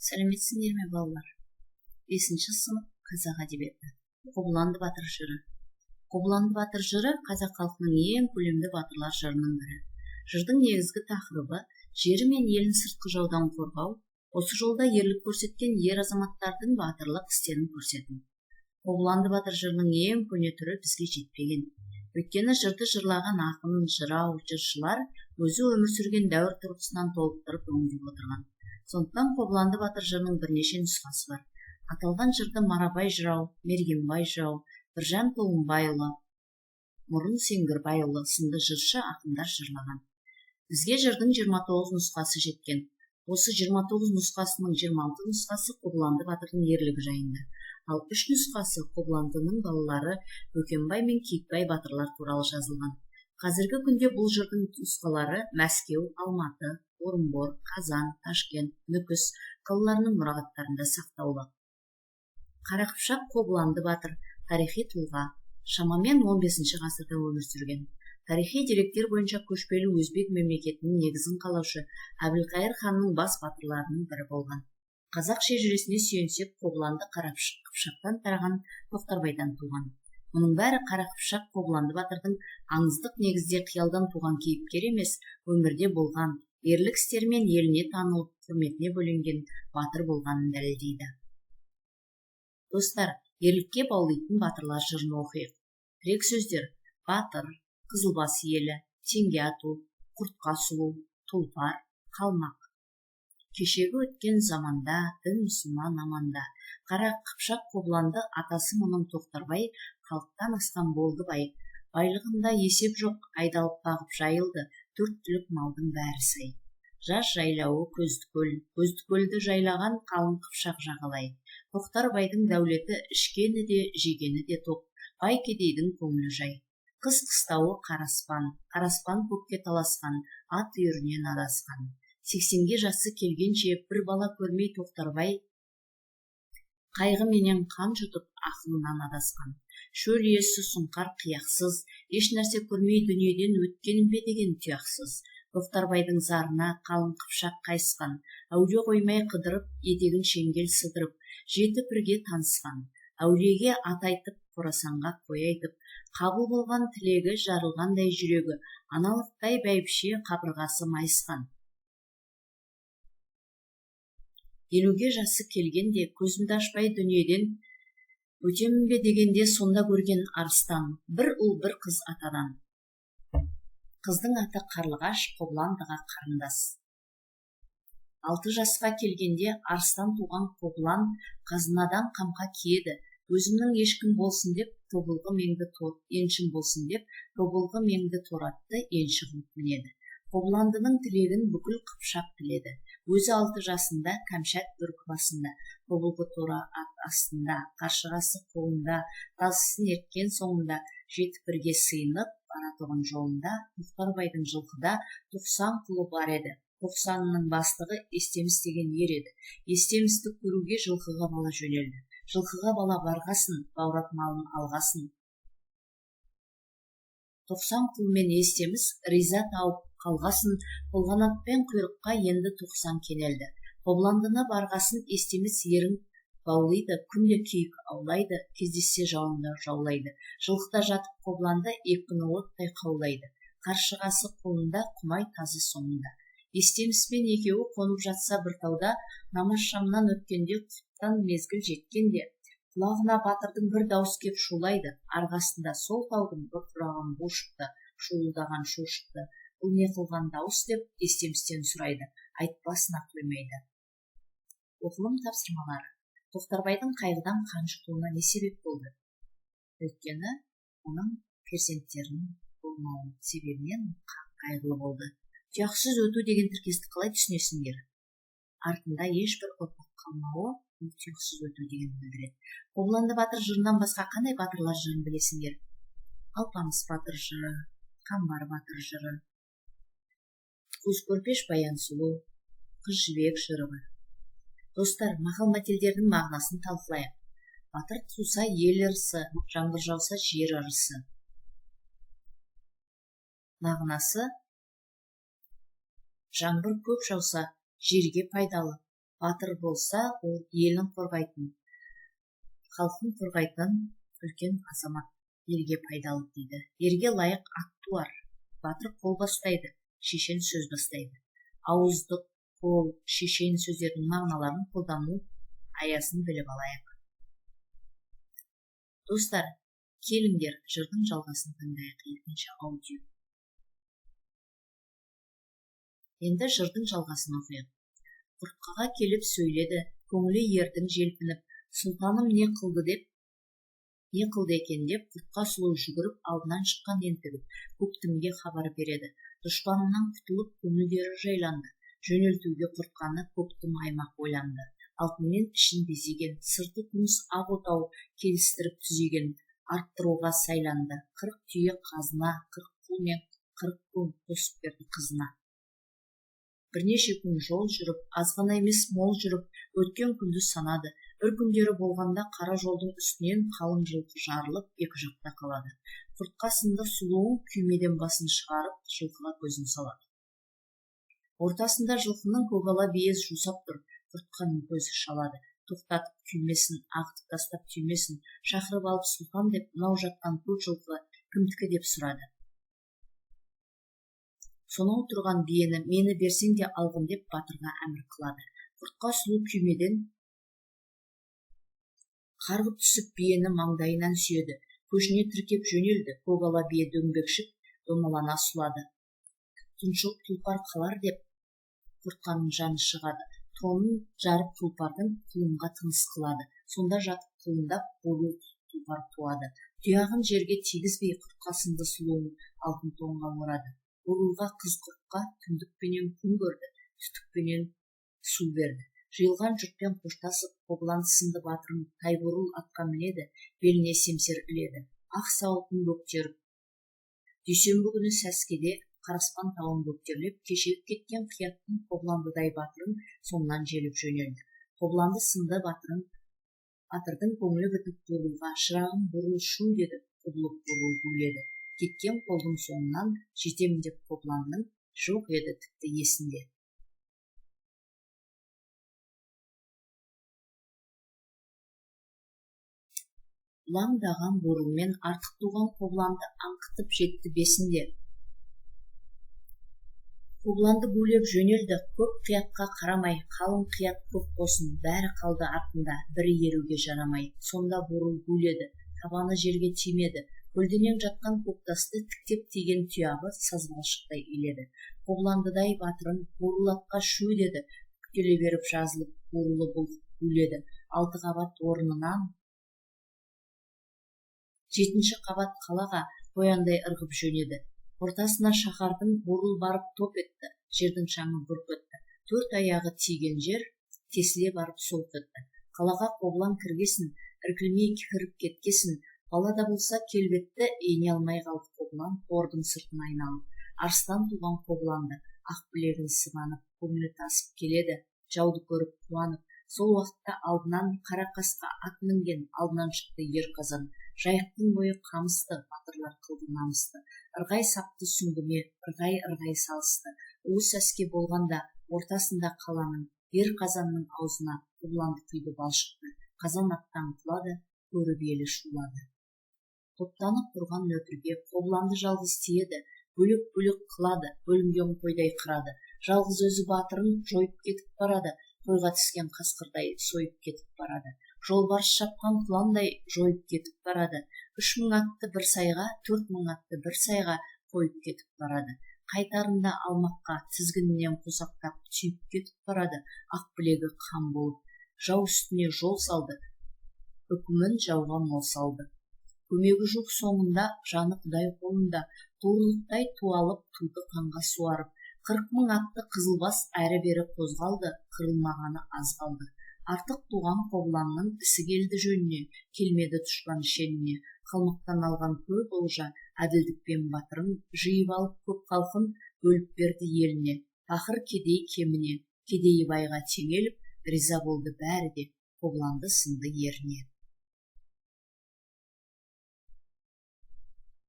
Сәлеметсіңдер ме балалар? 5-ші сынып қазақ әдебиеті. Қобыланды батыр жыры. Қобыланды батыр жыры қазақ халқының ең көлемді батырлар жырының бірі. Жырдың негізгі тақырыбы жері мен елін сыртқы жаудан қорғау, осы жолда ерлік көрсеткен ер азаматтардың батырлық істерін көрсету. Қобыланды батыр жырының ең көне түрі бізге жетпеген. Өйткені жырды жырлаған ақын, жырау, жыршылар өзі өмір сүрген дәуір тұрғысынан толықтырып өңдеп отырған. Сондықтан Қобыланды батыр жырының бірнеше нұсқасы бар. Аталған жырды Марабай жырау, Мергенбай жырау, Біржан Толымбайұлы, Мұрын Сеңгірбайұлы сынды жыршы ақындар жырлаған. Бізге жырдың 29 нұсқасы жеткен. Осы 29 нұсқасының 26 нұсқасы Қобыланды батырдың ерлігі жайында. Ал 3 нұсқасы Қобыландының балалары Бөкенбай мен Киікбай батырлар туралы жазылған. Қазіргі күнде бұл жырдың нұсқалары Мәскеу, Алматы, Орынбор, Қазан, Ташкент, Нүкіс қалаларының мұрағаттарында сақтаулы. Қарақыпшақ Қобыланды батыр тарихи тұлға, шамамен 15 ғасырда өмір сүрген. Тарихи деректер бойынша көшпелі өзбек мемлекетінің негізін қалаушы Әбілқайыр ханның бас батырларының бірі болған. Қазақ шежіресіне сүйенсек, Қобыланды Қарақыпшақтан тараған Тоқтарбайдан туған. Мұның бәрі Қарақыпшақ Қобыланды батырдың аңыздық негізде қиялдан туған кейіпкер емес, өмірде болған, ерлік істерімен еліне танылып, құрметіне бөленген батыр болғанын дәлелдейді. Достар, ерлікке баулайтын батырлар жырын оқиық. Тірек сөздер: батыр, қызылбас елі, теңге ату, құртқа сұлу, тұлпар, қалмақ. Кешегі өткен заманда, дін мұсылман аманда. Қарақыпшақ Қобыланды атасы мұның Тоқтарбай халықтан асқан болды бай. Байлығында есеп жоқ, айдалып бағып жайылды, 4 түлік малдың бәрі сай. Жаз жайлауы Көздікөл, Көздікөлді жайлаған қалың Қыпшақ жағалай. Тоқтарбайдың дәулеті ішкені де, жегені де топ, бай кедейдің көңілі жай. Қыс қыстауы Қараспан, Қараспан көкке таласқан, ат үйірінен адасқан. 80-ге жасы келгенше бір бала көрмей Тоқтарбай қайғы менен қан жұтып ақылынан адасқан. Шөл иесі сұңқар қияқсыз, еш нәрсе көрмей дүниеден өткен бе деген тұяқсыз. Тоқтарбайдың зарына қалың Қыпшақ қайысқан, әулие қоймай қыдырып, етегін шеңгел сыдырып, жеті бірге танысқан. Әулиеге ат айтып, Қорасанға қой айтып, қабыл болған тілегі, жарылғандай жүрегі, аналықтай бәйбіше қабырғасы майысқан. 50-ге жасы келгенде, көзімді ашпай дүниеден өтемін бе дегенде, сонда көрген арыстан, бір ұл бір қыз атадан. Қыздың аты Қарлығаш, Қобыландыға қарындас. 6 жасқа келгенде арыстан туған Қобылан қазынадан қамқа киеді. Өзімнің ешкім болсын деп, тобылғы меңді еншім болсын деп, тобылғы меңді торатты енші қылып мінеді. Қобыландының тілегін бүкіл Қыпшақ біледі. Өзі 6 жасында кәмшат бүркі басында, тобылғы тора ат астында, қаршығасы қолында, тазысын ерткен соңында, жеті бірге сыйынып, баратұғын жолында, Тоқтарбайдың жылқыда 90 құлы бар еді. 90-ның бастығы Естеміс деген ер еді. Естемісті көруге жылқыға бала жөнелді. Жылқыға бала барғасын, баурап малын алғасын. 90 құлмен Естеміс риза тауып қалғасын, қолғанатпен құйрыққа енді 90 кенелді. Қобыландыны барғасын Естеміс ерін баулайды, күнде күйік аулайды, кездессе жауында жаулайды. Жылқыда жатып Қобыланды екпіні оттай қаулайды. Қаршығасы қолында, құмай тазы соңында. Естеміспен екеуі қонып жатса бір тауда, намаз шамнан өткенде, құттан мезгіл жеткенде, құлағына батырдың бір дауыс кеп шулайды. Арғасында сол таудың бұрқыраған бу шықты, шуылдаған шу шықты. Бұл не қылған дауыс деп Естемістен сұрайды, айтпасына қоймайды. Оқылым тапсырмалары. Тоқтарбайдың қайғыдан қан жұтуына не себеп болды? Өйткені оның перзенттерінің болмауы себебінен қайғылы болды. Тұяқсыз өту деген тіркесті қалай түсінесіңдер? Артында ешбір ұрпақ қалмауы тұяқсыз өту деген білдіреді. Қобыланды батыр жырынан басқа қандай батырлар жырын білесіңдер? Алпамыс батыр жыры, Қамбар батыр жыры, Көзкөрпеш баян сұлу, Қыз жібек жыры бар. Достар, мақал-мәтелдердің мағынасын талқылайық. Батыр туса ел ырысы, жаңбыр жауса жер ырысы. Мағынасы: жаңбыр көп жауса жерге пайдалы, Батыр болса, ол елін қорғайтын, халқын қорғайтын үлкен азамат, елге пайдалы дейді. Ерге лайық ат туар. Батыр қол бастайды, шешен сөз бастайды. Ауыздық, қол, шешен сөздердің мағыналарын қолдану аясын біліп алайық. Достар, келіңдер жырдың жалғасын тыңдайық. Екінші аудио. Енді жырдың жалғасын оқиық. Құртқаға келіп сөйледі, көңілі ердің желпініп, сұлтаным не қылды екен деп, құртқа сұлу жүгіріп, алдынан шыққан ентігіп, көктемге хабар береді. Дұшпанынан құтылып, көңілдері жайланды. Жөнелтуге құртқаны көктем аймақ ойланды. Алтынмен ішін безеген, сырты күміс ақ отау келістіріп түзеген, арттыруға сайланды. 40 түйе қазына, 40 құл мен 40 күн қосып берді қызына. Бірнеше күн жол жүріп, аз ғана емес мол жүріп, өткен күнді санады. Бір күндері болғанда қара жолдың үстінен қалың жылқы жарылып, екі жақта қалады. Құртқа сынды сұлуың күймеден басын шығарып, жылқыға көзін салады. Ортасында жылқының көгала биез жусап тұр, құртқаның көзі шалады. Тоқтатып күймесін, ағытып тастап түймесін, шақырып алып сұлтан деп, мынау жатқан көк жылқы кімдікі деп сұрады. Сонау тұрған биені мені берсең де алғын деп батырға әмір қылады. Құртқа сұлу күймеден қарғып түсіп биені маңдайынан сүйеді. Көшіне тіркеп жөнелді, көгала бие дөңбекшіп, домалана сұлады. Тұншық тұлпар қалар деп құртқаның жаны шығады. Тонын жарып тұлпардың құлынға тыныс қылады. Сонда жатып құлындап, болу тұлпар туады. Тұяғын жерге тигізбей құртқа сынды сұлуын алтын тонға орады. Бурылға қыз құртқа түндікпенен күн көрді, түтікпенен су берді. Жиылған жұртпен қоштасып, қобылан сынды батырын тайбурыл атқа мінеді, беліне семсер іледі. Ақ сауытын бөктеріп, дүйсенбі күні сәскеде Қараспан тауын бөктерлеп, кешегіп кеткен қияттың қобыландыдай батырын соңынан желіп жөнелді. Қобыланды сынды батырдың көңілі бітіп бурылға, шырағым бурыл шу деді, құбылып бурыл гуледі. Кеткен қолдың соңынан жетемін деп қобыланның жоқ еді тіпті есінде. Лаңдаған бурылмен артық туған қобыланды аңқытып жетті бесінде. Қобыланды гулеп жөнелді, көп қиятқа қарамай, қалың қият көп болсын, бәрі қалды артында, бірі еруге жарамай. Сонда бурыл гуледі, табаны жерге тимеді. Көлденең жатқан көктасты тіктеп тиген тұяғы сазбалшықтай иледі. Қобыландыдай батырын бурыл атқа шу деді, бүктеле беріп жазылып, бурылы гуледі. 6 қабат орнынан 7-ші қабат қалаға қояндай ырғып жөнеді. Ортасына шаһардың бурыл барып топ етті, жердің шаңы бұрқ етті. 4 аяғы тиген жер тесіле барып солқ етті. Қалаға қобылан кіргесін, іркілмей кіріп кеткесін, бала да болса келбетті, ене алмай қалды қобылан қордың сыртын айналып. Арыстан туған қобыланды, ақ білегін сыбанып, көңілі тасып келеді, жауды көріп қуанып. Сол уақытта алдынан қара қасқа ат мінген, алдынан шықты ер қазан. Жайықтың бойы қамысты, батырлар қылды намысты. Ырғай сапты сүңгіме, ырғай салысты. Ұлы сәске болғанда, ортасында қаланың, ер қазанның аузына қобыланды құйды балшықты. Қазан аттан құлады, көріп елі шулады. Топтанып тұрған нөпірге қобыланды жалғыз тиеді, бөлек-бөлек қылады, бөлінген қойдай қырады. Жалғыз өзі батырын жойып кетіп барады, қойға түскен қасқырдай сойып кетіп барады. Жолбарыс шапқан құландай жойып кетіп барады. 3000 атты бір сайға, 4000 атты бір сайға қойып кетіп барады. Қайтарында алмаққа тізгінінен қосақтап түйіп кетіп барады. Ақ білегі қан болып, жау үстіне жол салды, үкімін жауға мол салды. Көмегі жоқ соңында, жаны құдай қолында, туырлықтай туалып, туды қанға суарып. 40 000 атты қызылбас әрі-бері қозғалды, қырылмағаны аз қалды. Артық туған қобыланның ісі келді жөніне, келмеді дұшпан шеніне. Қалмақтан алған көп олжа, әділдікпен батырын жиып алып көп халқын бөліп берді еліне. Тақыр кедей кеміне, кедейі байға теңеліп, риза болды бәрі де, қобыланды сынды еріне.